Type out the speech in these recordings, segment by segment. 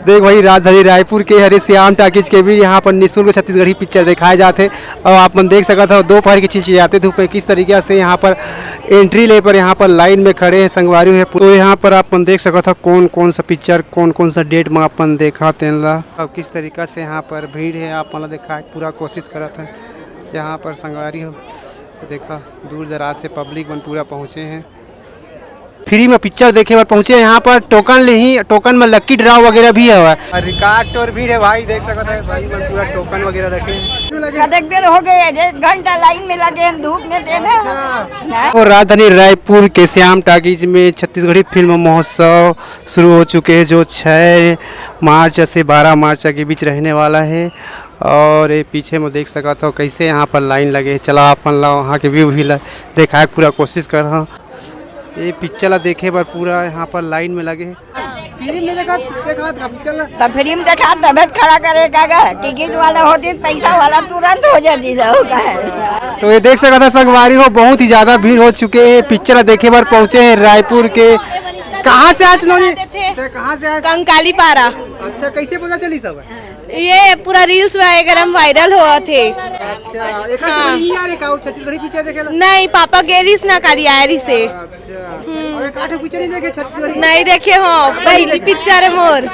देख भाई राजधानी रायपुर के हरे श्याम टाकीज के भी यहाँ पर निःशुल्क छत्तीसगढ़ी पिक्चर दिखाए जाते और आप मन देख सकते हो दोपहर की चिलचिलाते धूप में किस तरीके से यहाँ पर एंट्री ले पर यहाँ पर लाइन में खड़े हैं संगवारी है। तो यहाँ पर आप मन देख सकते हो कौन कौन सा पिक्चर कौन कौन सा डेट में अपन देखा तेला अब किस तरीका से यहाँ पर भीड़ है आप मतलब देखा पूरा कोशिश करते हैं यहाँ पर संगवारी हो देखा दूर दराज से पब्लिक मन पूरा पहुँचे हैं फ्री में पिक्चर देखे बार पहुंचे यहाँ पर टोकन में लक्की ड्राव वगैरह भी है रिकॉर्ड और भी है भाई देख सकते हैं भाई मैं पूरा टोकन वगैरह रखे कदक देर हो गए 1 घंटा लाइन में लगे हम धूप में देना। और राजधानी रायपुर के श्याम टाकीज में छत्तीसगढ़ी फिल्म महोत्सव शुरू हो चुके हैं जो 6 मार्च से 12 मार्च के बीच रहने वाला है। और ये पीछे में देख सकते हो कैसे यहाँ पर लाइन लगे चला अपन ला वहाँ के व्यू भी देखा पूरा कोशिश कर रहा हूँ ये पिक्चर देखे बार पूरा यहाँ पर लाइन में लगे तब फिल्म देखा तबियत खड़ा करेगा टिकट वाला होती पैसा वाला तुरंत हो जाती है। तो ये देख सकता था संगवारी हो बहुत ही ज्यादा भीड़ हो चुके हैं पिक्चर देखे बार पहुँचे हैं रायपुर के कहाँ से आज कहाँ से कंकाली पारा। अच्छा कैसे पता चली सब ये पूरा रील्स वगैरह वायरल हुआ थे। अच्छा हाँ। छत्तीसगढ़ी पिक्चर देखे नहीं पापा गेरिस ना काली आयरी से नहीं देखे हो पहली पिक्चर है मोर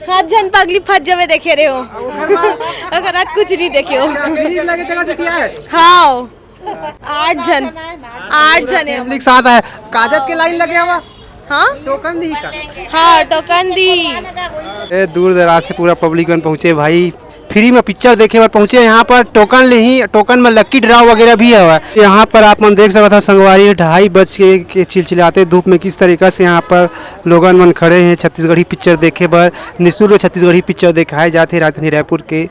हाथ जन पगली फट जमे देखे रहे हो अगर आज कुछ नहीं देखे हो। हाँ 8 जन है साथ है कागज के लाइन लगे हुआ हाँ टोकन दी का हाँ टोकन दी दूर दराज से पूरा पब्लिक पहुँचे भाई फ्री में पिक्चर देखे बार पहुँचे यहाँ पर टोकन में लक्की ड्राव वगैरह भी है यहाँ पर आप मन देख सकते हो संगवारी 2:30 के चिलचिलाते धूप में किस तरीका से यहाँ पर लोगन मन खड़े हैं छत्तीसगढ़ी पिक्चर देखे बार निःशुल्क छत्तीसगढ़ी पिक्चर दिखाए जाते राजधानी रायपुर के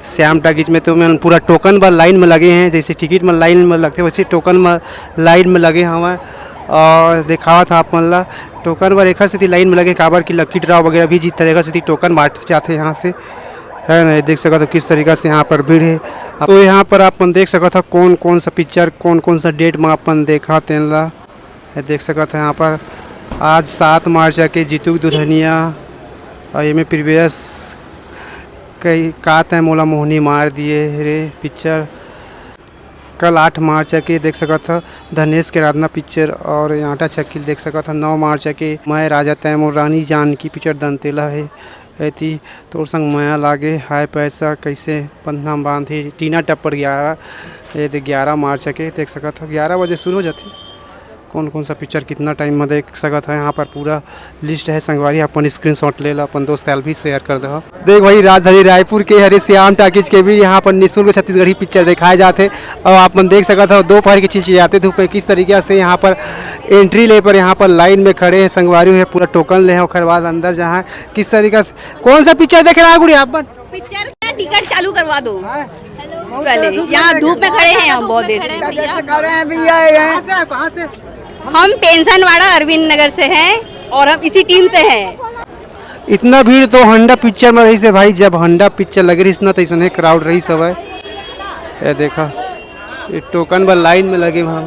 श्याम टाकीज में। तो मैं पूरा टोकन पर लाइन में लगे हैं जैसे टिकट में लाइन में लगते वैसे टोकन में लाइन में लगे हवा और दिखावा था आप मन ला टोकन पर एक से लाइन में लगे काबर की लक्की ड्राव वगैरह भी जीतता एक से टोकन बांटे जाते यहाँ से है ना। देख सकते हो किस तरीका से यहाँ पर भीड़ है। तो यहाँ पर अपन देख सकते हो कौन कौन सा पिक्चर कौन कौन सा डेट में अपन देखा तेला देख सकते हो यहाँ पर आज 7 मार्च के जीतू की दुल्हनिया और ये में प्रीवियस कई कात है मोला मोहनी मार दिए रे पिक्चर कल 8 मार्च के देख सकते हो धनेश के राधना पिक्चर और आटा चक्की देख सकते हो 9 मार्च के मैं राजा तैमूर रानी जान की पिक्चर दंतेला है ऐती तोर संग माया लागे हाय पैसा कैसे पन्ना बांधी टीना टप्पर 11 ये 11 मार्च के देख सकते हो 11 बजे शुरू हो जाती कौन कौन सा पिक्चर कितना टाइम में देख सकता है यहाँ पर पूरा लिस्ट है संगवारी अपन स्क्रीनशॉट ले लो अपन दोस्त भी शेयर कर दो। देख भाई राजधानी रायपुर के हरे श्याम टाकीज के भी यहाँ पर निःशुल्क छत्तीसगढ़ी पिक्चर दिखाए जाते और आप मन देख सकते हो दोपहर की चिलचिलाते धूप में किस तरीके से यहाँ पर एंट्री ले पर यहाँ पर लाइन में खड़े हैं संगवारी है पूरा टोकन ले उसके बाद अंदर जहाँ किस तरीका से कौन सा पिक्चर देख रहा है गुड़ी आप पिक्चर का टिकट चालू करवा दो पहले यहाँ धूप में खड़े हैं हम बहुत देर से हम पेंशन वाड़ा अरविंद नगर से हैं और हम इसी टीम से हैं। इतना भीड़ तो हंडा पिक्चर में रही से भाई जब हंडा पिक्चर लग रही इतना तो ऐसा क्राउड रही सब है देखा ये टोकन पर लाइन में लगे वहाँ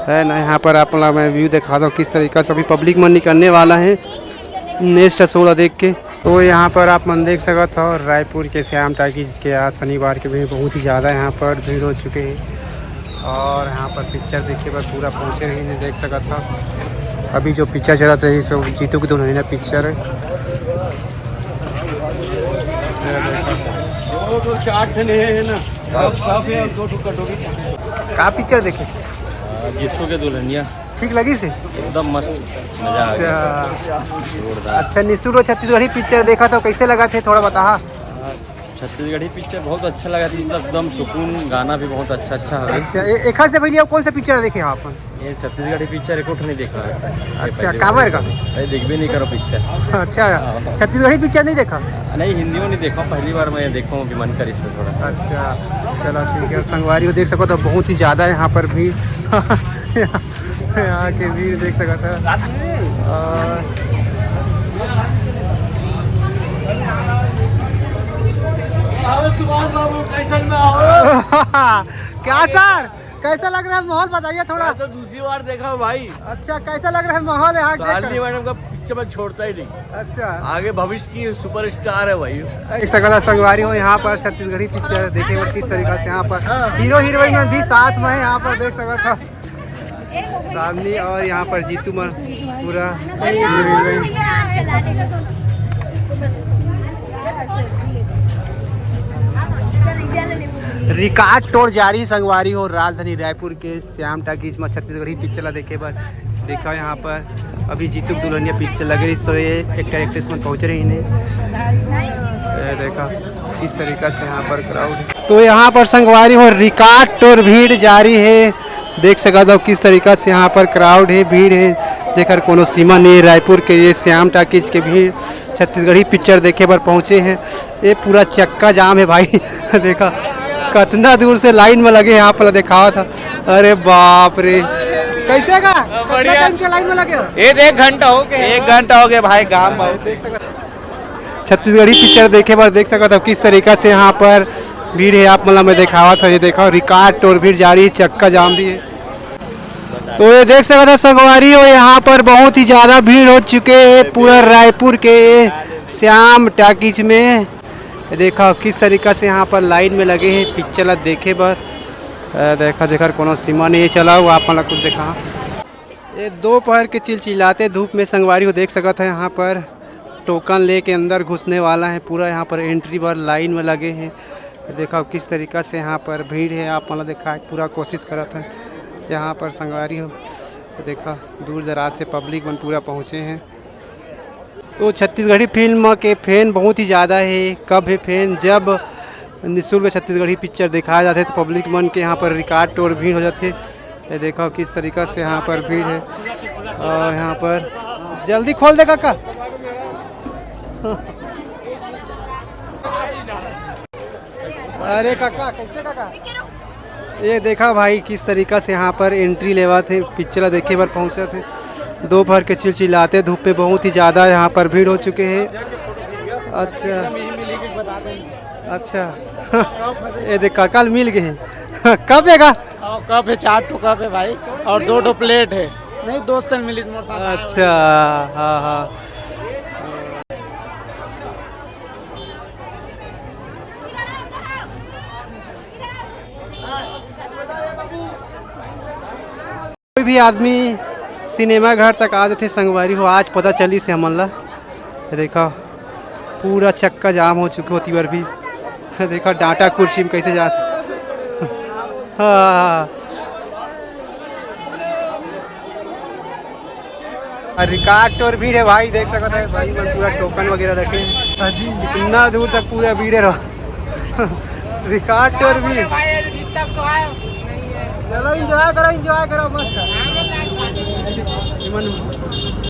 है ना। यहाँ पर अपना मैं व्यू दिखा दो किस तरीका से अभी पब्लिक मन निकलने वाला है नेक्स्ट 16 देख के। तो यहाँ पर आप मन देख सकते हो रायपुर के श्याम टाकीज के आज शनिवार के भी बहुत ही ज़्यादा यहाँ पर भीड़ हो चुके हैं और यहाँ पर पिक्चर देखिए बस पूरा पहुँचे नहीं देख सका था। अभी जो पिक्चर चला था ये सब जीतू की दुल्हनिया पिक्चर है का पिक्चर देखे जीतू के दुल्हनिया ठीक लगी से एकदम मस्त मजा आ गया। अच्छा निःशुल्क छत्तीसगढ़ी पिक्चर देखा तो कैसे लगा थे थोड़ा बता। छत्तीसगढ़ी पिक्चर बहुत अच्छा लगा था मतलब एकदम सुकून गाना भी बहुत अच्छा है। अच्छा एक से पहले कौन सा पिक्चर देखे अपन ये छत्तीसगढ़ी पिक्चर एक नहीं देखा। अच्छा काबर का देख भी नहीं करो पिक्चर। अच्छा छत्तीसगढ़ी पिक्चर नहीं देखा नहीं हिंदी में नहीं देखा पहली बार मैं देखा कि मन करी थोड़ा। अच्छा चलो ठीक है संगवारी को देख सको तो बहुत ही ज़्यादा यहाँ पर भीड़ यहाँ के भीड़ देख सकता है। क्या सर कैसा लग रहा है माहौल बताइए थोड़ा। तो दूसरी बार देखा भाई। अच्छा कैसा लग रहा है माहौल यहाँ मैडम का पिक्चर में छोड़ता ही नहीं। अच्छा आगे भविष्य की सुपरस्टार है भाई। एक सकला संगवारी हो यहाँ पर छत्तीसगढ़ी पिक्चर देखे और किस तरीका से यहाँ पर हीरो हीरोइन में भी साथ में है। यहाँ पर देख सकता था सामने और यहाँ पर जीतू मन पूरा रिकॉर्ड तोड़ जारी संगवारी हो राजधानी रायपुर के श्याम टाकीज में छत्तीसगढ़ी पिक्चर ला देखे बार देखा यहाँ पर अभी जीतू दुल्हनिया पिक्चर लगे रही तो ये एक्टर एक्ट्रेस में पहुँच रही इन्हें देखा इस तरीका से यहाँ पर क्राउड। तो यहाँ पर संगवारी हो रिकॉर्ड तोड़ भीड़ जारी है। देख सका दो किस तरीका से यहाँ पर क्राउड है भीड़ है जेकर कोनो सीमा नहीं है। रायपुर के ये श्याम टाकीज के भीड़ छत्तीसगढ़ी पिक्चर देखे पर पहुँचे हैं। ये पूरा चक्का जाम है भाई देखा कितना दूर से लाइन में लगे यहाँ पर दिखावा था। अरे बाप रे कैसे का बढ़िया के लाइन में लगे एक घंटा हो गया भाई गाँव में। छत्तीसगढ़ी पिक्चर देखे पर देख सकता था किस तरीका से यहाँ पर भीड़ है। आप मतलब में दिखावा था ये देखा रिकॉर्ड तोड़ भीड़ जारी है चक्का जाम भी है। तो ये देख सकता था संगवारी हो यहाँ पर बहुत ही ज़्यादा भीड़ हो चुके हैं पूरा रायपुर के श्याम टाकीज में। देखा किस तरीका से यहाँ पर लाइन में लगे हैं पिक्चर देखे पर देखा जेकर कोनो सीमा नहीं चला वो आप मतलब कुछ देखा। ये दोपहर के चिलचिलाते धूप में संगवारी को देख सकता है यहाँ पर टोकन लेके अंदर घुसने वाला है पूरा यहाँ पर एंट्री बार लाइन में लगे हैं। देखा किस तरीका से यहाँ पर भीड़ है आप मतलब देखा पूरा कोशिश करा था यहाँ पर संगवारी हो देखा दूर दराज से पब्लिक मन पूरा पहुँचे हैं। तो छत्तीसगढ़ी फिल्म के फैन बहुत ही ज़्यादा है। कब है फैन जब निःशुल्क छत्तीसगढ़ी पिक्चर दिखाया जाते तो पब्लिक मन के यहाँ पर रिकॉर्ड तोड़ भीड़ हो जाते। ये देखो किस तरीका से यहाँ पर भीड़ है और यहाँ पर जल्दी खोल दे काका अरे काका कैसे काका ये देखा भाई किस तरीका से यहाँ पर एंट्री लेवा थे पिक्चर देखे पर पहुँचे थे। दोपहर के चिलचिलाते धूप में बहुत ही ज़्यादा यहाँ पर भीड़ हो चुके हैं। अच्छा ये देखा कल मिल गए कब है का कप है 4 ठो कप है भाई और 2 ठो प्लेट है नहीं दोस्त मिली। अच्छा हाँ हाँ कोई भी आदमी सिनेमा घर तक आ जाते संगवारी हो आज पता चली से हमला देखा पूरा चक्का जाम हो चुकी होती बार भी देखा डांटा कुर्सी में कैसे जाते हाँ रिकॉर्ड और भीड़ है भाई देख सकते हैं भाई मन पूरा टोकन वगैरह रखे हैं इतना दूर तक पूरा भीड़ है रिकॉर्ड और भीड़। चलो एंजॉय करो मस्त